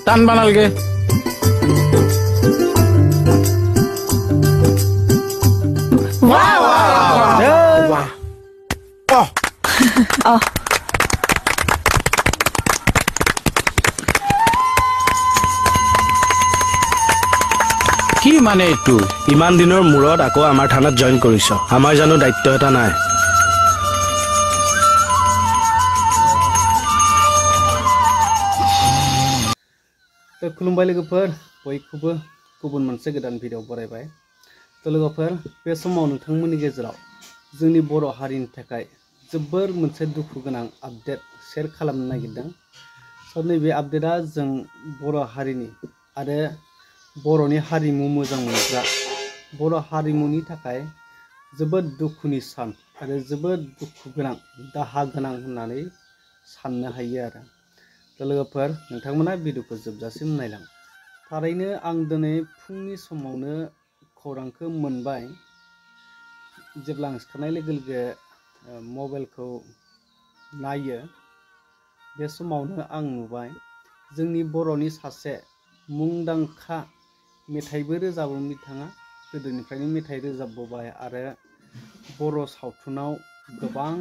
টান বানালগে কি মানে এইটো ইমান দিনৰ মূৰত আকৌ আমাৰ থানাত জইন কৰিছ আমাৰ জানো দায়িত্ব এটা নাই तो खुलुमबाय लोगोफोर बयखौबो गुबुन मोनसे गोदान भिडिअ बरायबाय तो लोगोफोर बे समाव नोंथांमोननि गेजेराव जोंनि बर' हारिनि थाखाय जोबोर मोनसे दुखु गोनां आपडेट शेयार खालामनो नागिरदों स' नैबे आपडेटआ जों बर' हारिनि आरो बर'नि हारिमु मोजां मोनग्रा बर' हारिमुनि थाखाय जोबोद दुखुनि सान आरो जोबोद दुखु गोनां दाहा गोनां होननानै साननो हायो आरो तो लोगोफोर नोंथांमोना भिडिअखौ जोबजासिम नायलां थारैनो आं दिनै फुंनि समावनो खौरांखौ मोनबाय जेब्ला आं सिखारनाय लोगो लोगो मबाइलखौ नायो बे समावनो आं नुबाय जोंनि बर'नि सासे मुंदांखा मेथाइबो रोजाबोमोन बिथाङा गोदोनिफ्रायनो मेथाइ रोजाबबोबाय आरो बर' सावथुनाव गोबां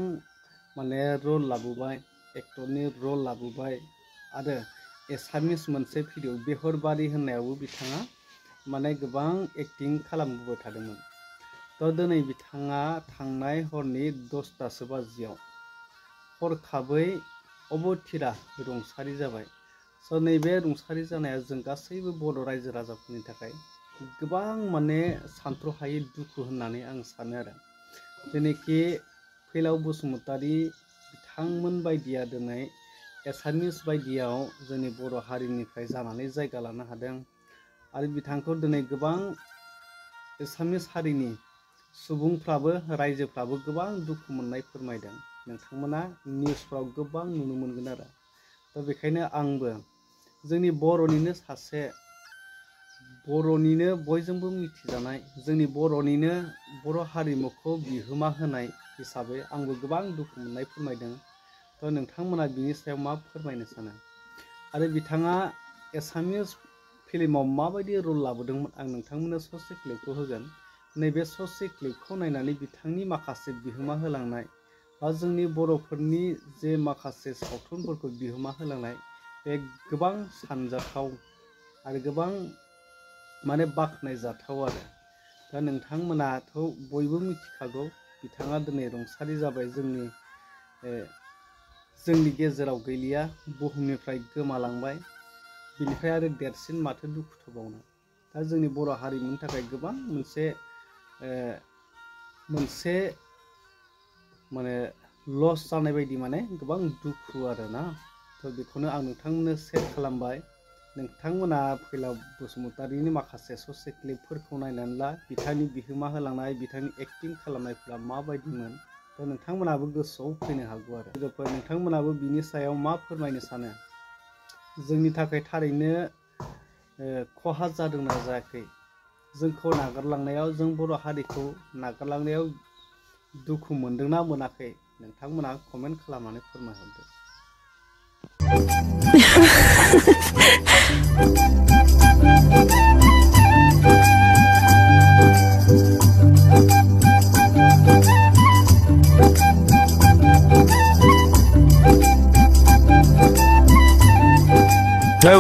माने रल लाबोबाय एक्टरनि रल लाबोबाय आरो एसामिस मोनसे भिडिअ बेहरबारि होननायावबो बिथाङा माने गोबां एक्टिं खालामबोबाय थादोंमोन थ' दिनै बिथाङा थांनाय हरनि 10टासो बाजियाव हरखाबै अबथिरा रुंसारि जाबाय स' नैबे रुंसारि जानाया जों गासैबो बर' रायजो राजाफोरनि थाखाय गोबां माने सानथ्र'हायै दुखु होननानै आं सानो आरो जेनेखि फैलाव बसुमतारी बिथांमोन बायदिया दिनै एसामिस बायदियाव जोंनि बर' हारिनिफ्राय जानानै जायगा लानो हादों आरो बिथांखौ दिनै गोबां एसामिस हारिनि सुबुंफ्राबो रायजोफ्राबो गोबां दुखु मोननाय फोरमायदों नोंथांमोना निउसफ्राव गोबां नुनो मोनगोन आरो दा बेखायनो आंबो जोंनि बर'निनो सासे बर'निनो बयजोंबो मिथिजानाय जोंनि बर'निनो बर' हारिमुखौ बिहोमा होनाय हिसाबै आंबो गोबां दुखु मोननाय फोरमायदों थ' नोंथांमोना बिनि सायाव मा फोरमायनो सानो आरो बिथाङा एसामिस फिल्माव माबायदि रल लाबोदोंमोन आं नोंथांमोननो ससे क्लिपखौ होगोन नैबे ससे क्लिपखौ नायनानै बिथांनि माखासे बिहोमा होलांनाय बा जोंनि बर'फोरनि जे माखासे सावथुनफोरखौ बिहोमा होलांनाय बे गोबां सानजाथाव आरो गोबां माने बाख्नायजाथाव आरो दा नोंथांमोनाथ' बयबो मिथिखागौ बिथाङा दिनै रुंसारि जाबाय जोंनि गेजेराव गैलिया बुहुमनिफ्राय गोमालांबाय बिनिफ्राय आरो देरसिन माथो दुखु थाबावनो दा जोंनि बर' हारिमुनि थाखाय गोबां मोनसे माने लस जानाय बायदि माने गोबां दुखु आरोना थ' बेखौनो आं नोंथांमोननो शेयार खालामबाय नोंथांमोना फैलाव बसुमतारीनि माखासे ससे क्लिपफोरखौ नायनानै ला बिथांनि बिहोमा होलांनाय बिथांनि एक्टिं खालामनायफोरा माबायदिमोन थ' नोंथांमोनाबो गोसोआव फैनो हागौ आरो लोगोफोर नोंथांमोनाबो बिनि सायाव मा फोरमायनो सानो जोंनि थाखाय थारैनो खहा जादोंना जायाखै जोंखौ नागारलांनायाव जों बर' हारिखौ नागारलांनायाव दुखु मोनदोंना मोनाखै नोंथांमोना कमेन्ट खालामनानै फोरमायहरदो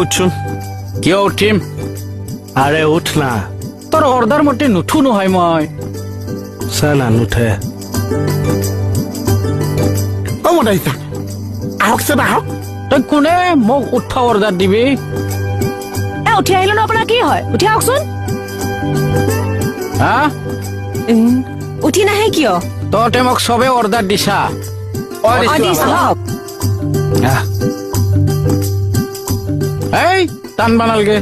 উঠছোন কিয় উঠিম আরে উঠ না তোর অর্ডার মতে নুঠু নহয় মই চানা নুঠে মদাইছা আহকচোন আহক তই কোনে মোক উঠা অৰ্ডাৰ দিবি উঠি আহিলো ন আপোনাৰ কি হয় উঠি আহকচোন হা উঠি নাহে কিয় তহঁতে মোক চবে অৰ্ডাৰ দিছা এই টান বানালগে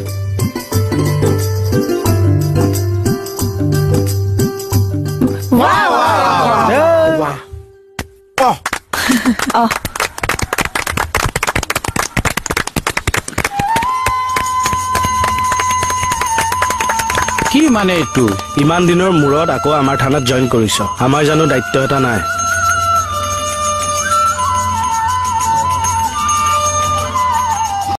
কি মানে এইটো ইমান দিনৰ মূৰত আকৌ আমাৰ থানাত জইন কৰিছ আমাৰ জানো দায়িত্ব এটা নাই